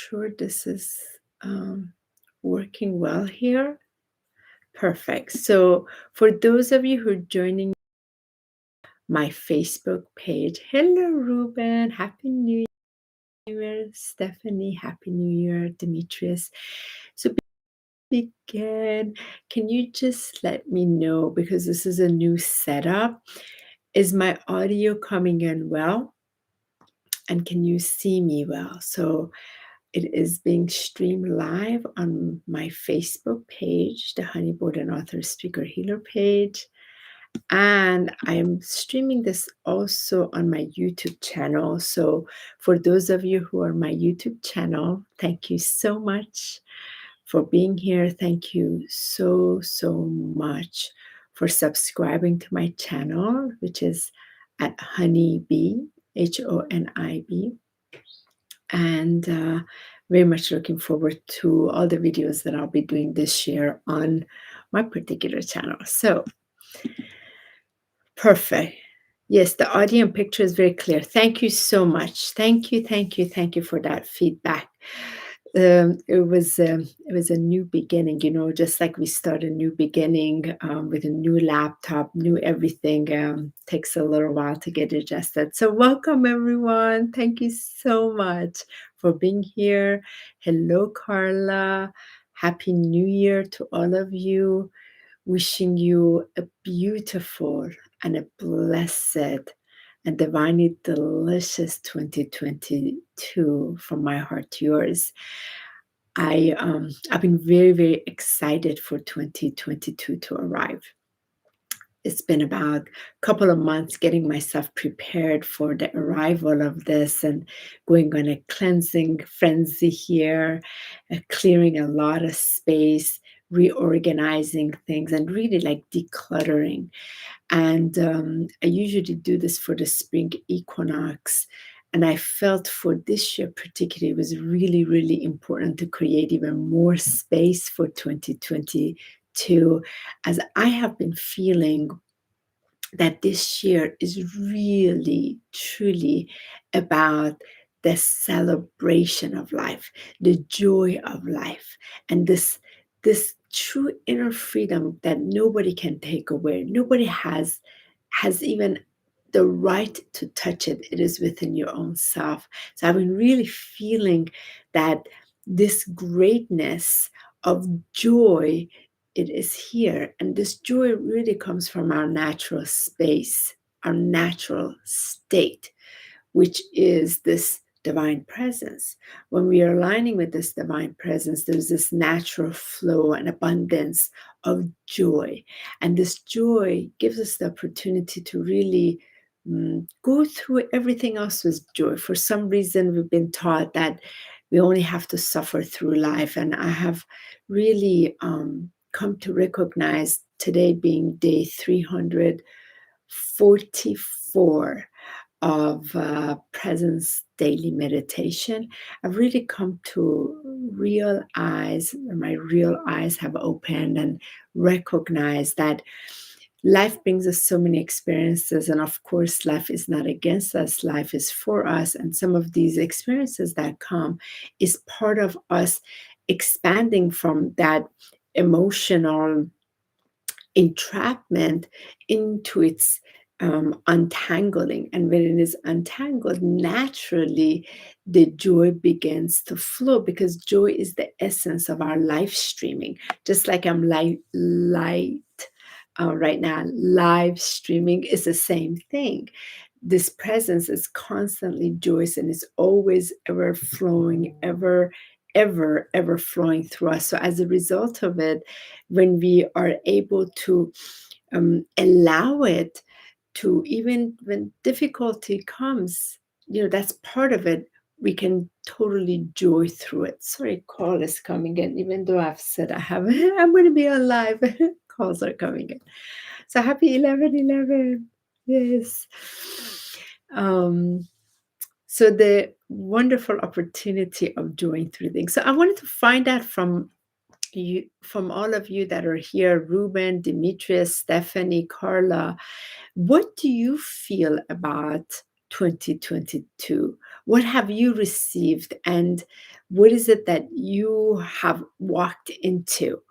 sure this is working well here. Perfect. So for those of you who are joining my Facebook page, hello, Ruben. Happy New Year. Stephanie, Happy New Year. Demetrius. So begin. Can you just let me know, because this is a new setup, is my audio coming in well? And can you see me well? So it is being streamed live on my Facebook page, the HONIB and Author Speaker Healer page. And I'm streaming this also on my YouTube channel. So for those of you who are my YouTube channel, thank you so much for being here. Thank you so much for subscribing to my channel, which is at HONIB, HONIB. And very much looking forward to all the videos that I'll be doing this year on my particular channel. So, perfect. Yes, the audio and picture is very clear. Thank you so much. Thank you for that feedback. It was a new beginning, just like we start a new beginning with a new laptop, new everything. Takes a little while to get adjusted. So welcome, everyone. Thank you so much for being here. Hello, Carla. Happy New Year to all of you. Wishing you a beautiful and a blessed and divinely delicious 2022 from my heart to yours. I've been very excited for 2022 to arrive. It's been about a couple of months getting myself prepared for the arrival of this and going on a cleansing frenzy here, clearing a lot of space, reorganizing things, and really like decluttering. And I usually do this for the spring equinox. And I felt for this year particularly, it was really important to create even more space for 2022, as I have been feeling that this year is really, truly about the celebration of life, the joy of life, and this true inner freedom that nobody can take away. Nobody has even the right to touch it. It is within your own self. So I've been really feeling that this greatness of joy, it is here. And this joy really comes from our natural space, our natural state, which is this divine presence. When we are aligning with this divine presence, there's this natural flow and abundance of joy. And this joy gives us the opportunity to really go through everything else with joy. For some reason, we've been taught that we only have to suffer through life. And I have really come to recognize today being day 344 of presence daily meditation. I've really come to realize, my real eyes have opened, and recognize that life brings us so many experiences. And of course, life is not against us, life is for us. And some of these experiences that come is part of us expanding from that emotional entrapment into its untangling. And when it is untangled, naturally the joy begins to flow, because joy is the essence of our live streaming. Just like I'm right now, live streaming is the same thing. This presence is constantly joyous, and it's always ever flowing, ever flowing through us. So as a result of it, when we are able to allow it to, even when difficulty comes, that's part of it, we can totally joy through it. Sorry, call is coming in, even though I've said I'm going to be on live. Calls are coming in. So happy 11/11. Yes. So the wonderful opportunity of joying through things. So I wanted to find out from you, from all of you that are here, Ruben, Demetrius, Stephanie, Carla, what do you feel about 2022? What have you received, and What is it that you have walked into?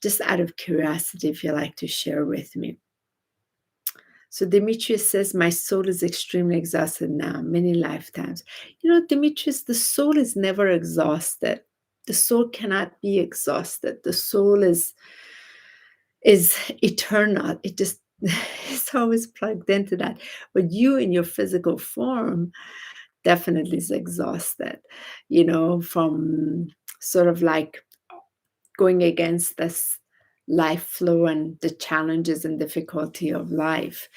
Just out of curiosity, if you like to share with me. So Demetrius says, my soul is extremely exhausted now, many lifetimes. Demetrius, the soul is never exhausted. The soul cannot be exhausted. The soul is eternal. It just it's always plugged into that. But you in your physical form definitely is exhausted, from sort of like going against this life flow and the challenges and difficulty of life.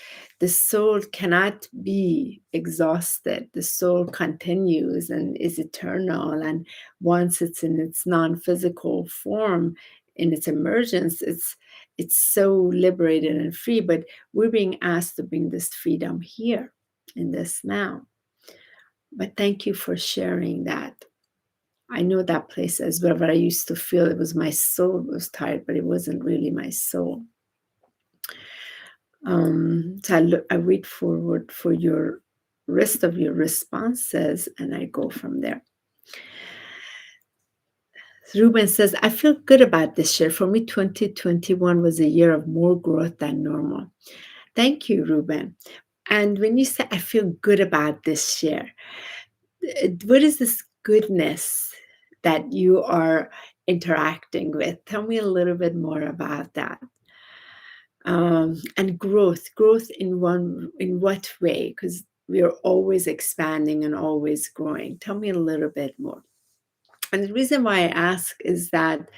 The soul cannot be exhausted. The soul continues and is eternal. And once it's in its non-physical form, in its emergence, it's so liberated and free. But we're being asked to bring this freedom here in this now. But thank you for sharing that. I know that place as well, but I used to feel it was my soul was tired, but it wasn't really my soul. So I wait forward for your rest of your responses, and I go from there. Ruben says, I feel good about this year. For me, 2021 was a year of more growth than normal. Thank you, Ruben. And when you say, I feel good about this year, what is this goodness that you are interacting with? Tell me a little bit more about that. And growth in what way? Because we are always expanding and always growing. Tell me a little bit more. And the reason why I ask is that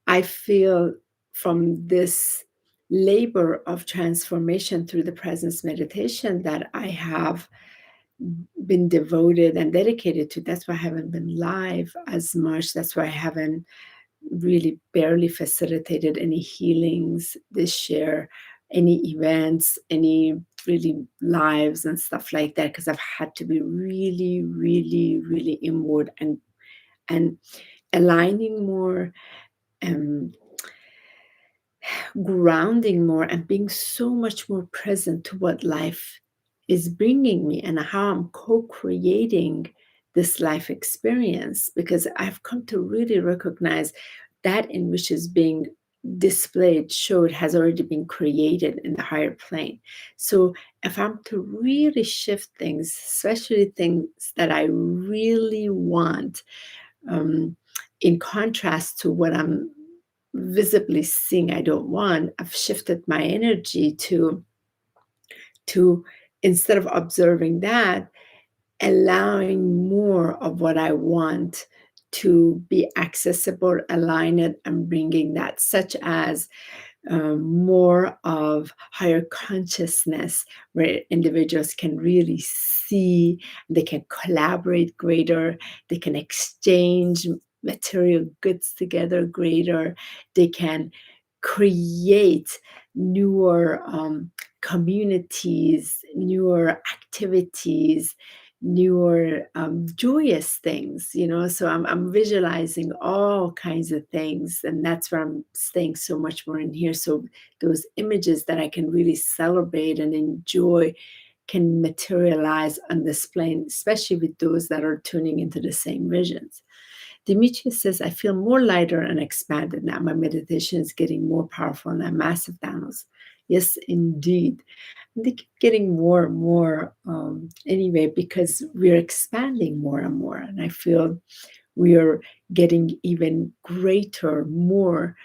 I feel from this labor of transformation through the presence meditation that I have been devoted and dedicated to. That's why I haven't been live as much. That's why I haven't really barely facilitated any healings this year, any events, any really lives and stuff like that, because I've had to be really, really, really inward and aligning more, grounding more, and being so much more present to what life is bringing me and how I'm co-creating this life experience, because I've come to really recognize that in which is being displayed, showed, has already been created in the higher plane. So if I'm to really shift things, especially things that I really want, in contrast to what I'm visibly seeing I don't want, I've shifted my energy to instead of observing that, allowing more of what I want to be accessible, align it, and bringing that, such as more of higher consciousness, where individuals can really see, they can collaborate greater, they can exchange material goods together greater, they can create newer communities, newer activities, newer joyous things, so I'm visualizing all kinds of things, and that's where I'm staying so much more in here, so those images that I can really celebrate and enjoy can materialize on this plane, especially with those that are tuning into the same visions. Demetrius says, I feel more lighter and expanded now. My meditation is getting more powerful and I have massive downloads. Yes, indeed. And they keep getting more and more anyway, because we're expanding more and more. And I feel we are getting even greater, more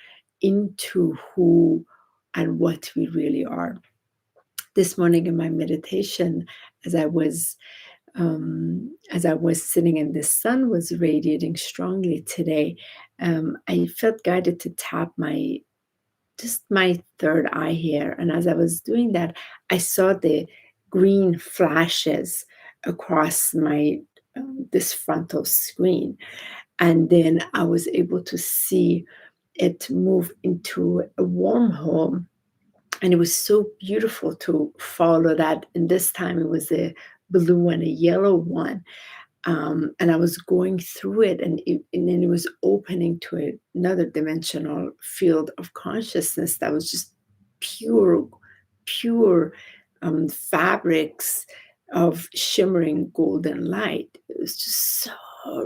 into who and what we really are. This morning in my meditation, as I was sitting and the sun was radiating strongly today, I felt guided to tap my third eye here. And as I was doing that, I saw the green flashes across my this frontal screen. And then I was able to see it move into a wormhole. And it was so beautiful to follow that. And this time it was a blue and a yellow one. And I was going through it, and then it was opening to another dimensional field of consciousness that was just pure fabrics of shimmering golden light. It was just so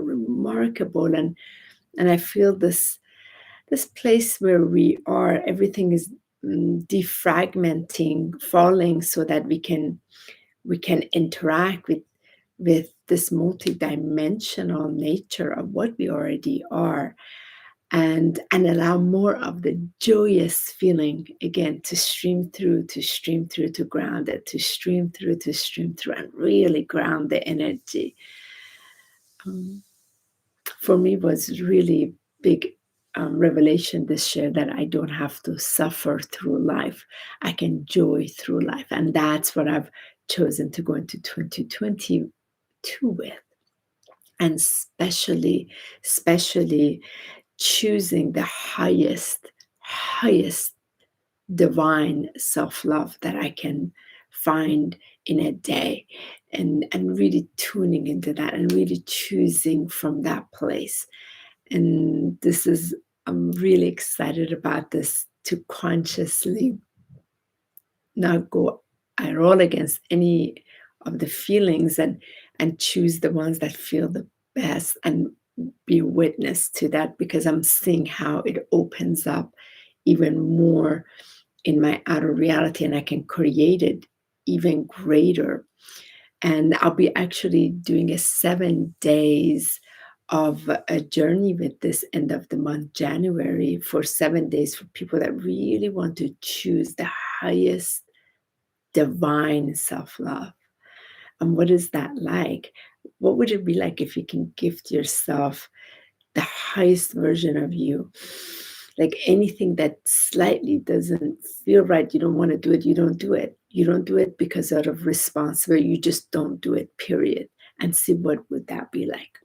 remarkable. And I feel this place where we are, everything is defragmenting, falling, so that we can interact with this multidimensional nature of what we already are, and allow more of the joyous feeling again to stream through, to ground it, to stream through, and really ground the energy. For me, was really big revelation this year, that I don't have to suffer through life. I can joy through life. And that's what I've chosen to go into 2022 with. And especially choosing the highest divine self-love that I can find in a day, and really tuning into that, and really choosing from that place. And I'm really excited about this, to consciously not go at all against any of the feelings, and choose the ones that feel the best, and be witness to that, because I'm seeing how it opens up even more in my outer reality, and I can create it even greater. And I'll be actually doing a 7 days of a journey with this end of the month, January, for 7 days, for people that really want to choose the highest divine self-love. And what is that like? What would it be like if you can gift yourself the highest version of you? Like, anything that slightly doesn't feel right, you don't want to do it, you don't do it. You don't do it because out of responsibility, you just don't do it, period. And see, what would that be like?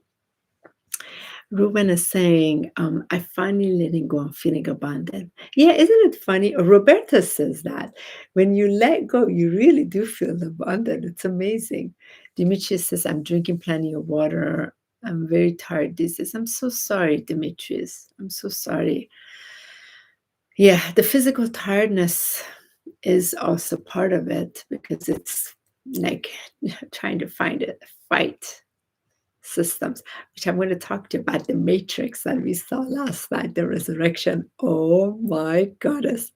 Ruben is saying, I finally letting go, I'm feeling abundant. Yeah, isn't it funny? Roberta says that when you let go, you really do feel abundant. It's amazing. Demetrius says, I'm drinking plenty of water. I'm very tired. This is, I'm so sorry, Demetrius. I'm so sorry. Yeah, the physical tiredness is also part of it, because it's like trying to fight systems, which I'm going to talk to you about the matrix that we saw last night, the resurrection. Oh my goddess.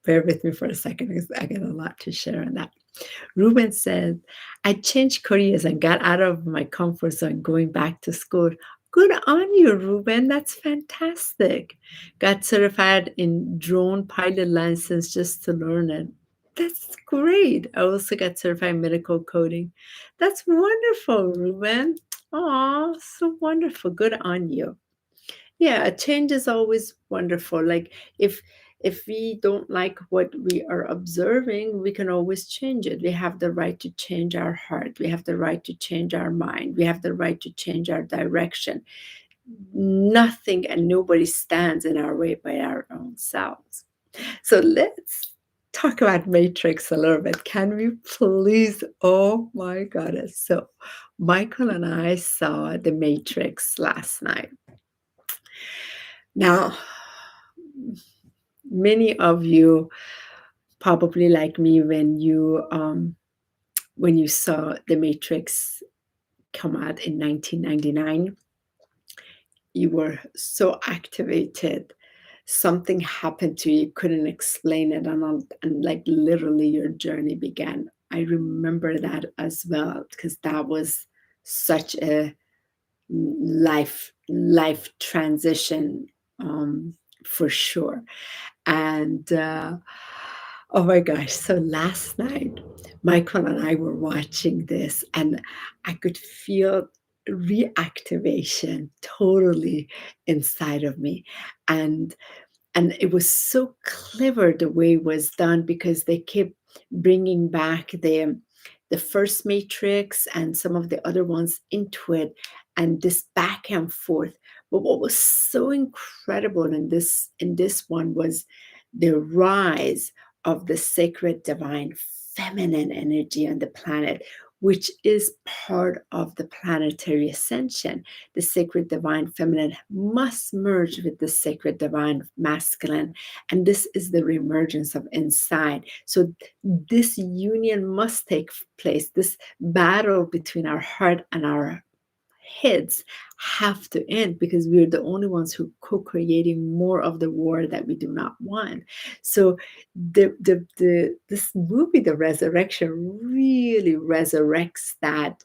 Bear with me for a second, because I got a lot to share on that. Ruben said, I changed careers and got out of my comfort zone going back to school. Good on you, Ruben. That's fantastic. Got certified in drone pilot license just to learn it. That's great. I also got certified in medical coding. That's wonderful, Ruben. Oh, so wonderful. Good on you. Yeah, a change is always wonderful. Like, if we don't like what we are observing, we can always change it. We have the right to change our heart. We have the right to change our mind. We have the right to change our direction. Nothing and nobody stands in our way by our own selves. So let's talk about Matrix a little bit. Can we please? Oh my goodness. So Michael and I saw the Matrix last night. Now, many of you probably like me, when you saw the Matrix come out in 1999, you were so activated. Something happened to you, you couldn't explain it, and like literally your journey began. I remember that as well, because that was such a life transition, for sure. And oh my gosh, so last night Michael and I were watching this, and I could feel reactivation totally inside of me. And it was so clever the way it was done, because they kept bringing back the first Matrix and some of the other ones into it, and this back and forth. But what was so incredible in this one was the rise of the sacred divine feminine energy on the planet, which is part of the planetary ascension. The sacred divine feminine must merge with the sacred divine masculine, and this is the reemergence of inside. So this union must take place, this battle between our heart and our heads have to end because we're the only ones who co-creating more of the war that we do not want. So this movie, The Resurrection, really resurrects that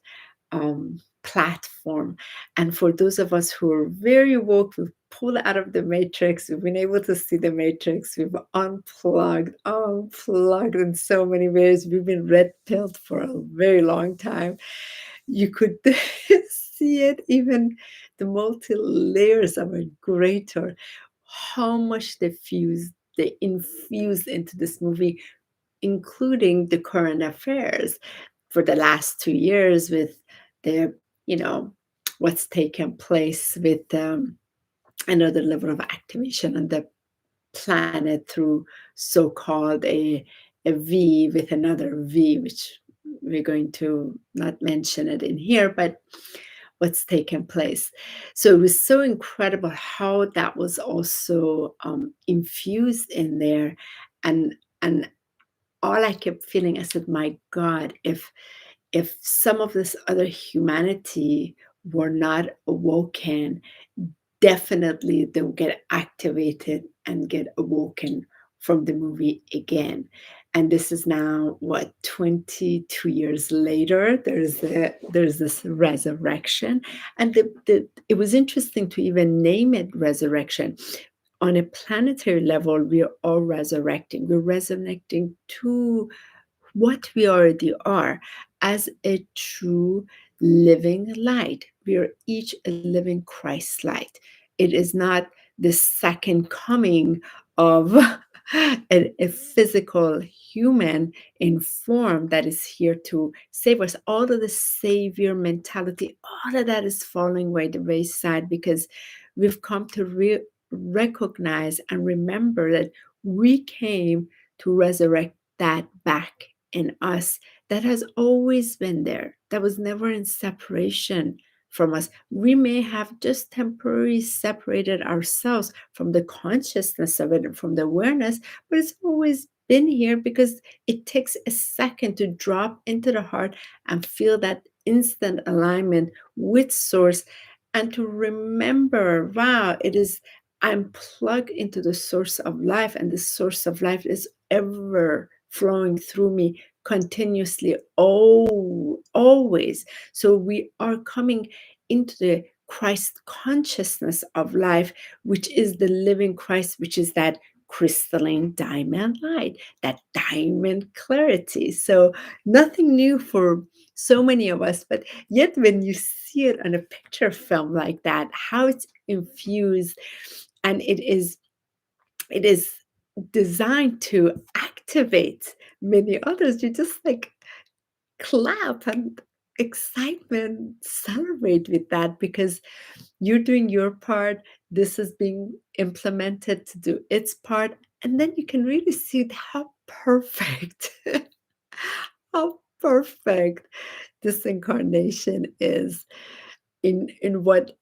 platform. And for those of us who are very woke, we've pulled out of the matrix, we've been able to see the matrix, we've unplugged in so many ways. We've been red pilled for a very long time. You could see it, even the multi layers of a greater, how much they infused into this movie, including the current affairs for the last 2 years with the, you know, what's taken place with another level of activation on the planet through so-called a V with another V, which we're going to not mention it in here, but what's taken place. So it was so incredible how that was also infused in there. And all I kept feeling, I said, my God, if some of this other humanity were not awoken, definitely they'll get activated and get awoken from the movie again. And this is now what, 22 years later. There's this resurrection, and it was interesting to even name it resurrection. On a planetary level, we are all resurrecting. We're resurrecting to what we already are as a true living light. We are each a living Christ light. It is not the second coming of a physical human in form that is here to save us. All of the savior mentality, all of that is falling by the wayside because we've come to recognize and remember that we came to resurrect that back in us that has always been there, that was never in separation from us. We may have just temporarily separated ourselves from the consciousness of it and from the awareness, but it's always been here because it takes a second to drop into the heart and feel that instant alignment with source and to remember, wow, it is, I'm plugged into the source of life, and the source of life is ever flowing through me continuously, always. So we are coming into the Christ consciousness of life, which is the living Christ, which is that crystalline diamond light, that diamond clarity. So nothing new for so many of us, but yet when you see it on a picture film like that, how it's infused, and it is designed to activate many others. You just like clap and excitement, celebrate with that because you're doing your part. This is being implemented to do its part. And then you can really see how perfect, how perfect this incarnation is in what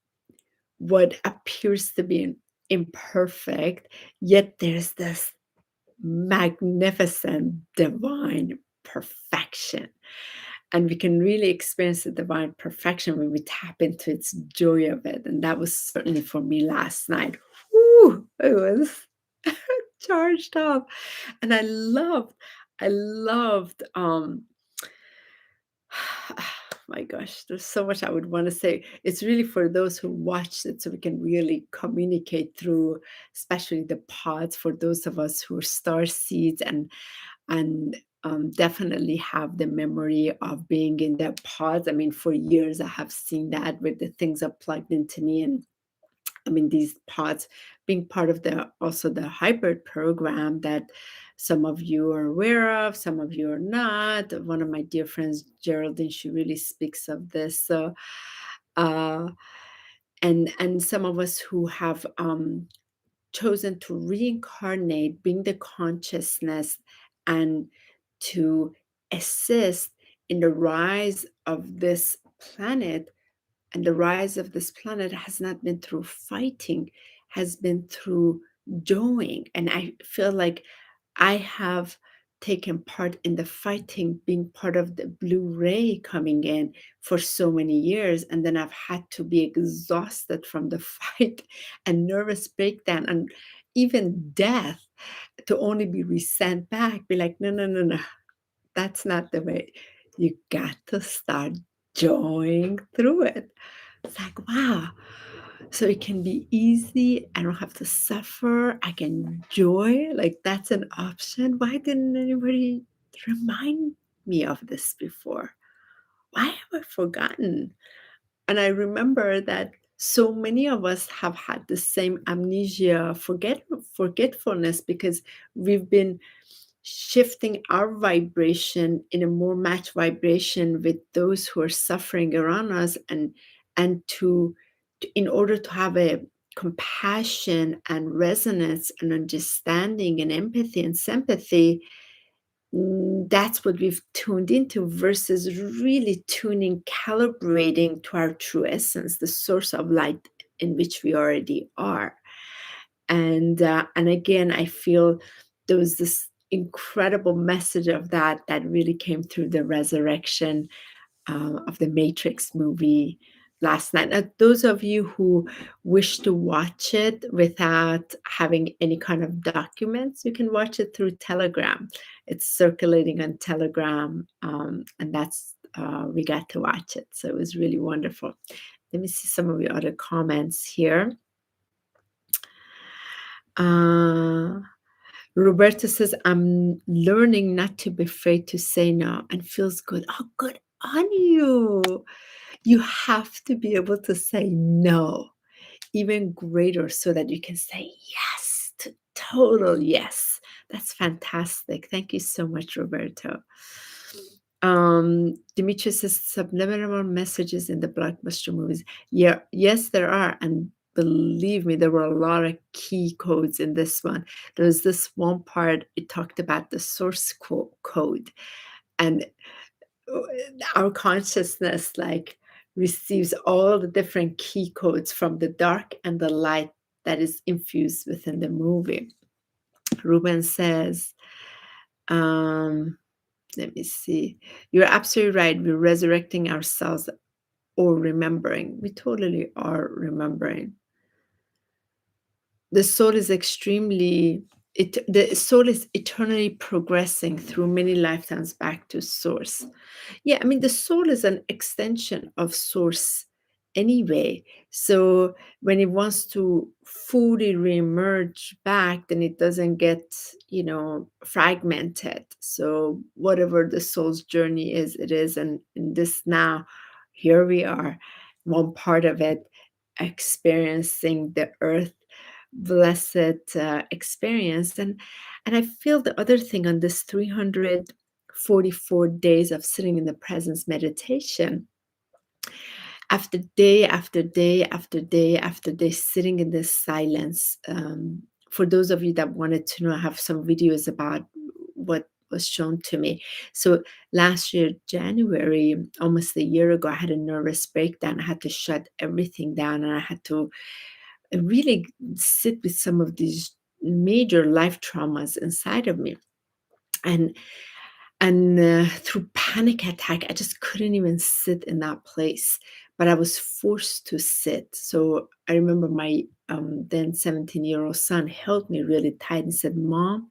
appears to be imperfect, yet there's this magnificent divine perfection. And we can really experience the divine perfection when we tap into its joy of it. And that was certainly for me last night. Woo, it was charged up. And I loved my gosh, there's so much I would want to say. It's really for those who watched it so we can really communicate through, especially the pods, for those of us who are star seeds and definitely have the memory of being in the pods. I mean, for years I have seen that with the things that plugged into me. And I mean, these pods being part of the also the hybrid program that some of you are aware of, some of you are not. One of my dear friends, Geraldine, she really speaks of this. So, uh, and some of us who have chosen to reincarnate, being the consciousness, and to assist in the rise of this planet. And the rise of this planet has not been through fighting, has been through doing. And I feel like I have taken part in the fighting, being part of the blue ray coming in for so many years. And then I've had to be exhausted from the fight and nervous breakdown and even death to only be resent back, be like, no, no, no, no, that's not the way. You got to start joying through it. It's like, wow. So it can be easy. I don't have to suffer. I can enjoy. Like, that's an option. Why didn't anybody remind me of this before? Why have I forgotten? And I remember that so many of us have had the same amnesia, forgetfulness, because we've been shifting our vibration in a more matched vibration with those who are suffering around us, and in order to have a compassion and resonance and understanding and empathy and sympathy, that's what we've tuned into, versus really tuning, calibrating to our true essence, the source of light in which we already are. And again, I feel there was this incredible message of that really came through the resurrection of the Matrix movie last night. Now, those of you who wish to watch it without having any kind of documents, you can watch it through Telegram. It's circulating on Telegram, and that's we got to watch it. So it was really wonderful. Let me see some of your other comments here. Roberta says, I'm learning not to be afraid to say no, and feels good. Oh, good on you. You have to be able to say no, even greater, so that you can say yes to total yes. That's fantastic. Thank you so much, Roberto. Dimitri says, subliminal messages in the blockbuster movies. Yeah, yes, there are. And believe me, there were a lot of key codes in this one. There was this one part, it talked about the source code. And our consciousness like receives all the different key codes from the dark and the light that is infused within the movie. Ruben says, let me see. You're absolutely right. We're resurrecting ourselves or remembering. We totally are remembering. The soul is the soul is eternally progressing through many lifetimes back to source. Yeah, I mean, the soul is an extension of source anyway. So when it wants to fully reemerge back, then it doesn't get, fragmented. So whatever the soul's journey is, it is. And in this now, here we are, one part of it, experiencing the earth blessed experience. And I feel the other thing on this 344 days of sitting in the presence meditation, after day after day after day after day, sitting in this silence. For those of you that wanted to know, I have some videos about what was shown to me. So last year, January, almost a year ago, I had a nervous breakdown. I had to shut everything down, and I had to really sit with some of these major life traumas inside of me. And through panic attack, I just couldn't even sit in that place, but I was forced to sit. So I remember my then 17-year-old son held me really tight and said, Mom,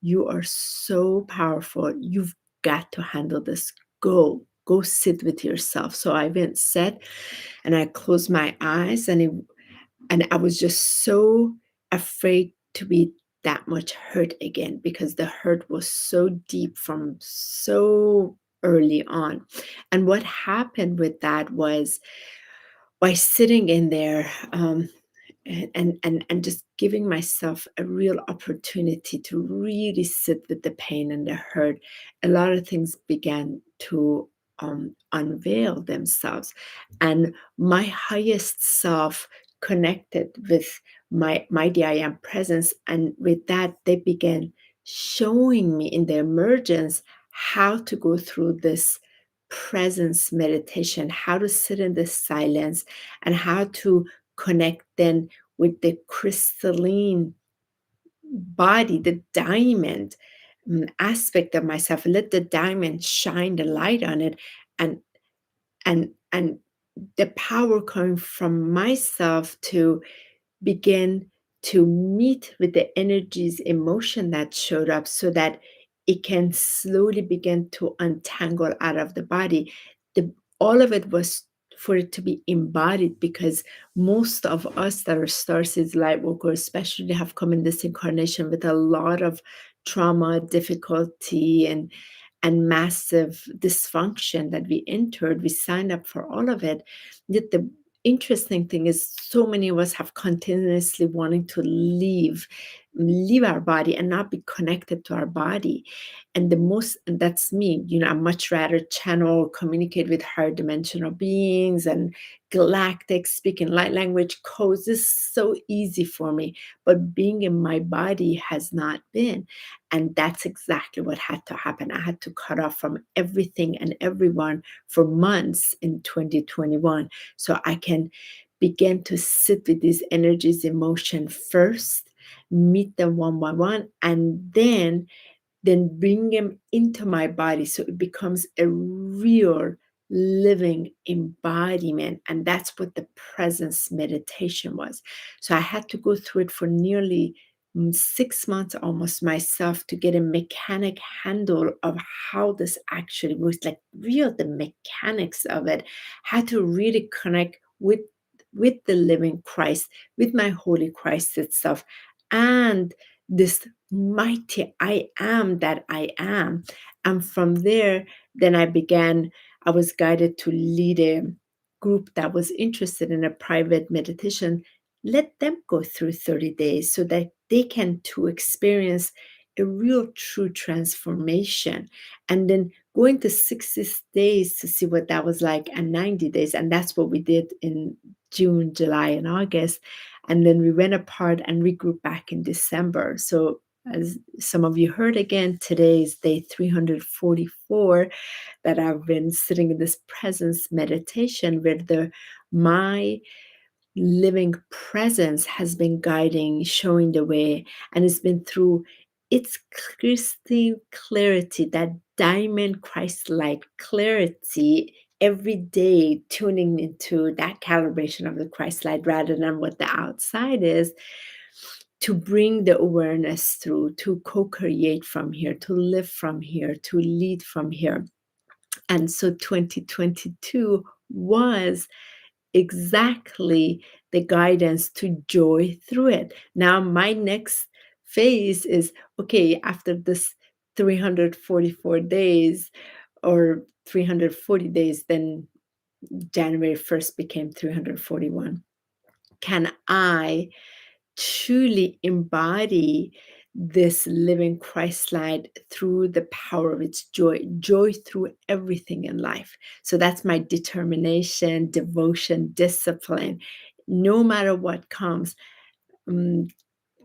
you are so powerful. You've got to handle this. Go sit with yourself. So I went, sat, and I closed my eyes, and I was just so afraid to be that much hurt again, because the hurt was so deep from so early on. And what happened with that was, by sitting in there, and just giving myself a real opportunity to really sit with the pain and the hurt, a lot of things began to unveil themselves. And my highest self connected with my mighty I am presence. And with that, they began showing me in the emergence how to go through this presence meditation, how to sit in this silence, and how to connect then with the crystalline body, the diamond, aspect of myself. Let the diamond shine the light on it, and and the power coming from myself to begin to meet with the energies, emotion that showed up, so that it can slowly begin to untangle out of the body. The All of it was for it to be embodied, because most of us that are starseeds, light workers especially, have come in this incarnation with a lot of trauma, difficulty, and massive dysfunction that we entered. We signed up for all of it. Yet the interesting thing is, so many of us have continuously wanting to leave our body and not be connected to our body. And that's me, I much rather channel, communicate with higher dimensional beings and galactic, speaking light language codes. This is so easy for me, but being in my body has not been. And that's exactly what had to happen. I had to cut off from everything and everyone for months in 2021, so I can begin to sit with these energies, emotion first, meet them one by one, and then bring them into my body, so it becomes a real living embodiment. And that's what the presence meditation was. So I had to go through it for nearly 6 months almost myself, to get a mechanic handle of how this actually works, like real the mechanics of it. Had to really connect with the living Christ, with my holy Christ itself, and this mighty I am that I am. And from there, then I was guided to lead a group that was interested in a private meditation. Let them go through 30 days so that they can too experience a real true transformation. And then go into 60 days to see what that was like, and 90 days. And that's what we did in June, July, and August. And then we went apart and regrouped back in December. So as some of you heard, again, today is day 344 that I've been sitting in this presence meditation, where my living presence has been guiding, showing the way. And it's been through its crystal clarity, that diamond Christ-like clarity, every day tuning into that calibration of the Christ light rather than what the outside is, to bring the awareness through, to co-create from here, to live from here, to lead from here. And so 2022 was exactly the guidance to joy through it. Now, my next phase is, okay, after this 344 days or 340 days, then January 1st became 341. Can I truly embody this living Christ light through the power of its joy through everything in life? So that's my determination, devotion, discipline. No matter what comes, um,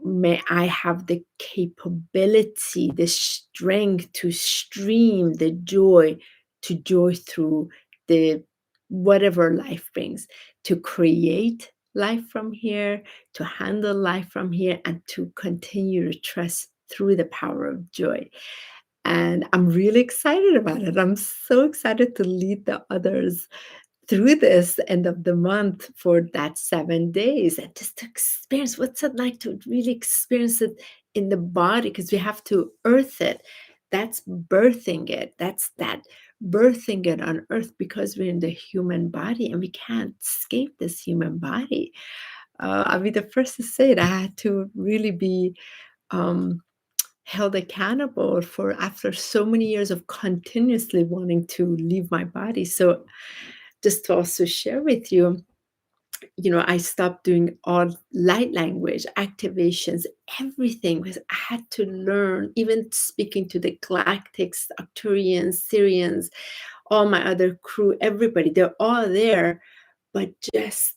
may I have the capability, the strength to stream the joy, to joy through the whatever life brings, to create life from here, to handle life from here, and to continue to trust through the power of joy. And I'm really excited about it. I'm so excited to lead the others through this end of the month for that 7 days, and just to experience what's it like to really experience it in the body, because we have to earth it. That's birthing it. That's that birthing it on earth, because we're in the human body and we can't escape this human body. I'll be the first to say it. I had to really be um, held accountable for, after so many years of continuously wanting to leave my body. So just to also share with you, I stopped doing all light language activations, everything, because I had to learn, even speaking to the Galactics, Arcturians, Syrians, all my other crew, everybody, they're all there, but just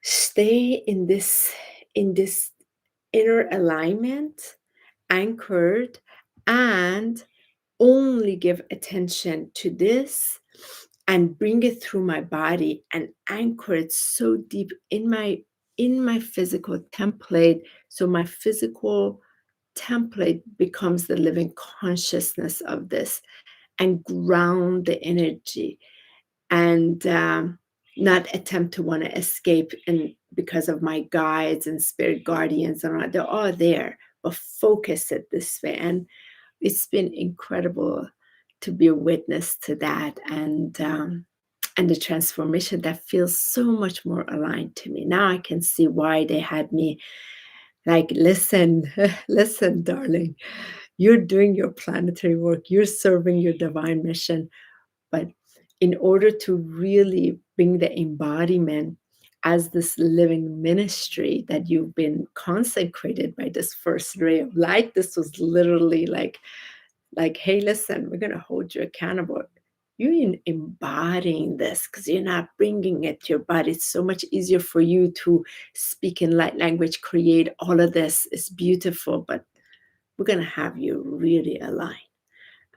stay in this inner alignment, anchored, and only give attention to this, and bring it through my body and anchor it so deep in my physical template, so my physical template becomes the living consciousness of this and ground the energy and not attempt to want to escape and because of my guides and spirit guardians and all, they're all there, but focus it this way. And it's been incredible to be a witness to that and the transformation that feels so much more aligned to me. Now I can see why they had me like, listen, listen, darling, you're doing your planetary work, you're serving your divine mission. But in order to really bring the embodiment as this living ministry that you've been consecrated by this first ray of light, this was literally like, hey, listen, we're going to hold you accountable. You're embodying this because you're not bringing it to your body. It's so much easier for you to speak in light language, create all of this. It's beautiful, but we're going to have you really align.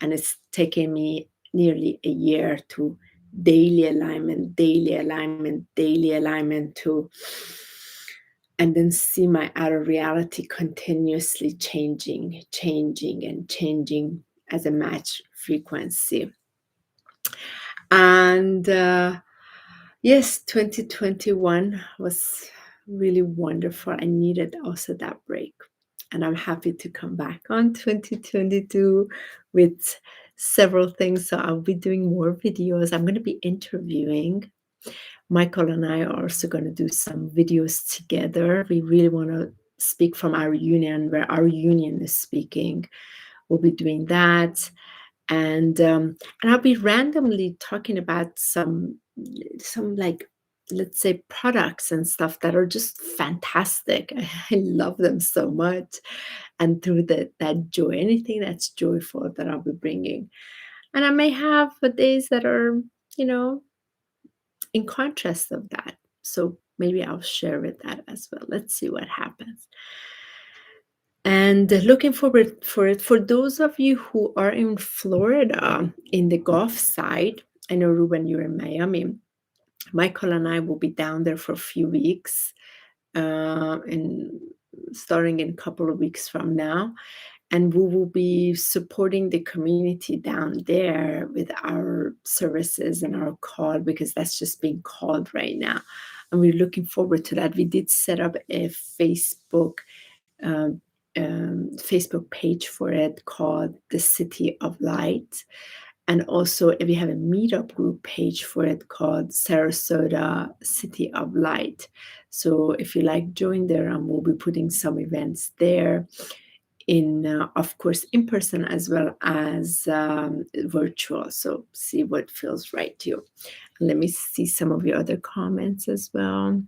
And it's taken me nearly a year to daily alignment, to, and then see my outer reality continuously changing as a match frequency. And yes, 2021 was really wonderful. I needed also that break. And I'm happy to come back on 2022 with several things. So I'll be doing more videos. I'm going to be interviewing. Michael and I are also going to do some videos together. We really want to speak from our union, where our union is speaking. We'll be doing that. And I'll be randomly talking about some like, let's say, products and stuff that are just fantastic. I love them so much. And through that joy, anything that's joyful that I'll be bringing. And I may have days that are, in contrast of that. So maybe I'll share with that as well. Let's see what happens. And looking forward for it. For those of you who are in Florida, in the Gulf side, I know, Ruben, you're in Miami. Michael and I will be down there for a few weeks, and starting in a couple of weeks from now. And we will be supporting the community down there with our services and our call, because that's just being called right now. And we're looking forward to that. We did set up a Facebook page for it called The City of Light. And also we have a meetup group page for it called Sarasota City of Light. So if you like, join there, and we'll be putting some events there in, of course, in person as well as virtual. So see what feels right to you. Let me see some of your other comments as well.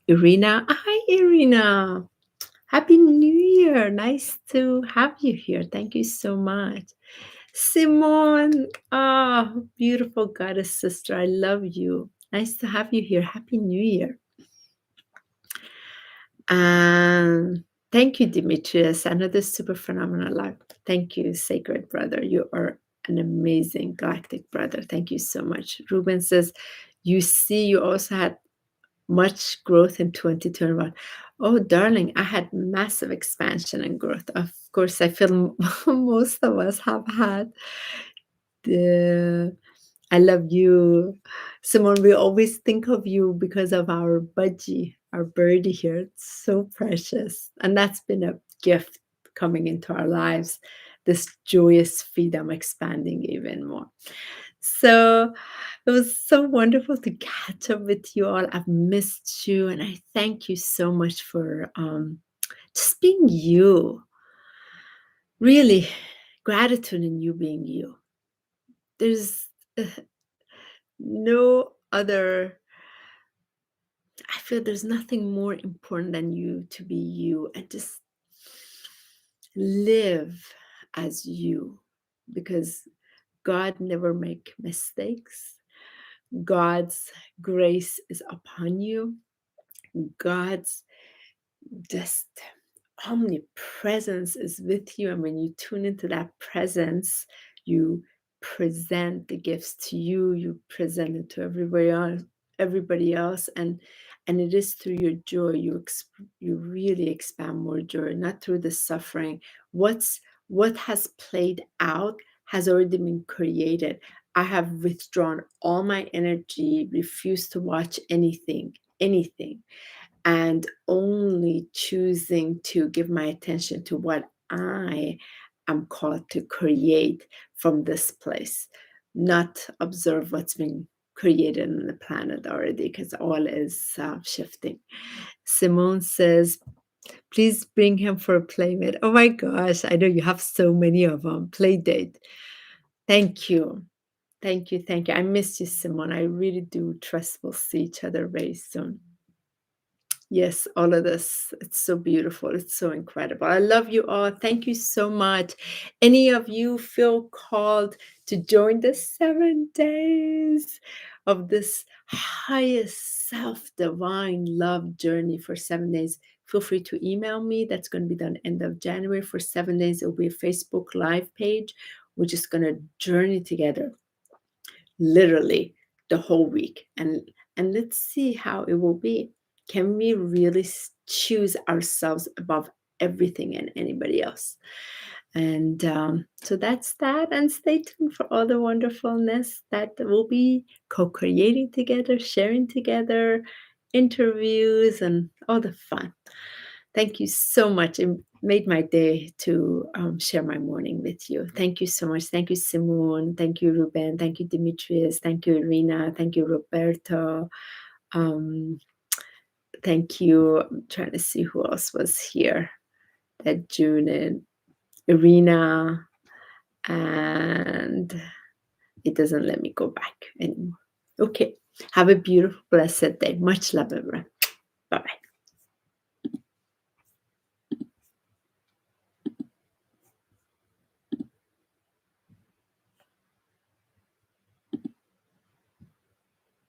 Irina, hi, Irina. Happy New Year. Nice to have you here. Thank you so much. Simone, beautiful goddess sister. I love you. Nice to have you here. Happy New Year. And thank you, Demetrius. Another super phenomenal life. Thank you, sacred brother. You are an amazing galactic brother. Thank you so much. Ruben says, you see, you also had much growth in 2021. Oh, darling, I had massive expansion and growth. Of course, I feel most of us have had. I love you. Simone, we always think of you because of our budgie, our birdie here. It's so precious. And that's been a gift coming into our lives, this joyous freedom expanding even more. So it was so wonderful to catch up with you all. I've missed you, and I thank you so much for just being you. Really, gratitude in you being you. There's no other, I feel there's nothing more important than you to be you and just live as you, because God never make mistakes. God's grace is upon you. God's just omnipresence is with you. And when you tune into that presence, you present the gifts to you, you present it to everybody else. And And it is through your joy you really expand more joy, not through the suffering. What has played out has already been created. I have withdrawn all my energy, refused to watch anything, and only choosing to give my attention to what I am called to create from this place, not observe what's been created on the planet already, because all is shifting. Simone says, please bring him for a playmate. Oh my gosh, I know you have so many of them. Play date. Thank you. Thank you. Thank you. I miss you, Simone. I really do trust we'll see each other very soon. Yes, all of this. It's so beautiful. It's so incredible. I love you all. Thank you so much. Any of you feel called to join the 7 days of this highest self divine love journey for 7 days? Feel free to email me. That's going to be done end of January. For 7 days, it'll be a Facebook Live page. We're just going to journey together, literally the whole week, and let's see how it will be. Can we really choose ourselves above everything and anybody else? And so that's that. And stay tuned for all the wonderfulness that we'll be co-creating together, sharing together, interviews, and all the fun. Thank you so much. It made my day to share my morning with you. Thank you so much. Thank you, Simone. Thank you, Ruben. Thank you, Demetrius. Thank you, Irina. Thank you, Roberto. Thank you. I'm trying to see who else was here. That June and Irina. And it doesn't let me go back anymore. Okay. Have a beautiful, blessed day. Much love, everyone. Bye-bye.